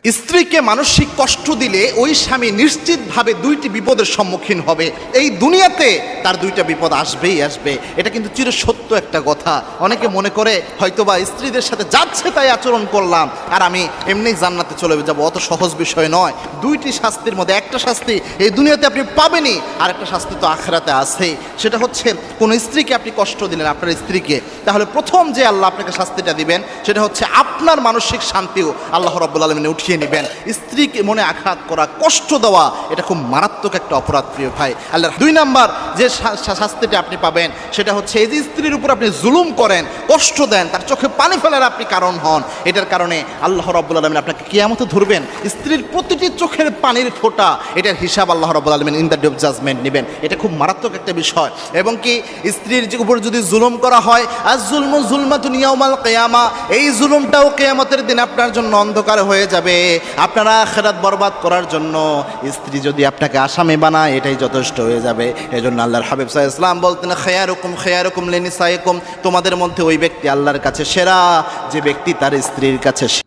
স্ত্রীকে মানসিক কষ্ট দিলে ওই স্বামী নিশ্চিতভাবে দুইটি বিপদের সম্মুখীন হবে। এই দুনিয়াতে তার দুইটা বিপদ আসবেই আসবে। এটা কিন্তু চিরসত্য একটা কথা। অনেকে মনে করে হয়তোবা স্ত্রীদের সাথে যাচ্ছে তাই আচরণ করলাম আর আমি এমনি জান্নাতে চলে যাব, অত সহজ বিষয় নয়। দুইটি শাস্তির মধ্যে একটা শাস্তি এই দুনিয়াতে আপনি পাবেনই, আর একটা শাস্তি তো আখিরাতে আছেই। সেটা হচ্ছে কোন স্ত্রীকে আপনি কষ্ট দিলেন, আপনার স্ত্রীকে, তাহলে প্রথম যে আল্লাহ আপনাকে শাস্তিটা দিবেন সেটা হচ্ছে আপনার মানসিক শান্তিও আল্লাহ রাব্বুল আলামিন উঠিয়ে নেবেন। স্ত্রীকে মনে আঘাত করা, কষ্ট দেওয়া, এটা খুব মারাত্মক একটা অপরাধ প্রিয় ভাই আল্লাহ। দুই নাম্বার যে শাস্তিটা আপনি পাবেন সেটা হচ্ছে এই যে স্ত্রীর উপর আপনি জুলুম করেন, কষ্ট দেন, তার চোখে পানি ফেলার আপনি কারণ হন, এটার কারণে আল্লাহ রাব্বুল আলামিন আপনাকে কিয়ামতে ধরবেন। স্ত্রীর প্রতিটি চোখের পানির ফোঁটা, এটার হিসাব আল্লাহ রাব্বুল আলামিন in the day of judgment নেবেন। এটা খুব মারাত্মক একটা বিষয়। এবং কি স্ত্রীর উপর যদি জুলুম করা হয়, আজ জুলমু জুলমাতুন ইয়াউমাল কিয়ামা, এই জুলুমটাও কিয়ামতের দিন আপনার জন্য অন্ধকার হয়ে যাবে। আপনারা আখিরাত বরবাদ করার জন্য স্ত্রী যদি আপনাকে আসামি বানায় এটাই যথেষ্ট হয়ে যাবে। এজন্য আল্লাহর হাবিব সাল্লাল্লাহু আলাইহি ওয়াসাল্লাম বলতেন, খায়রুকুম লিনিসাইকুম, তোমাদের মধ্যে ওই ব্যক্তি আল্লাহর কাছে সেরা যে ব্যক্তি তার স্ত্রীর কাছে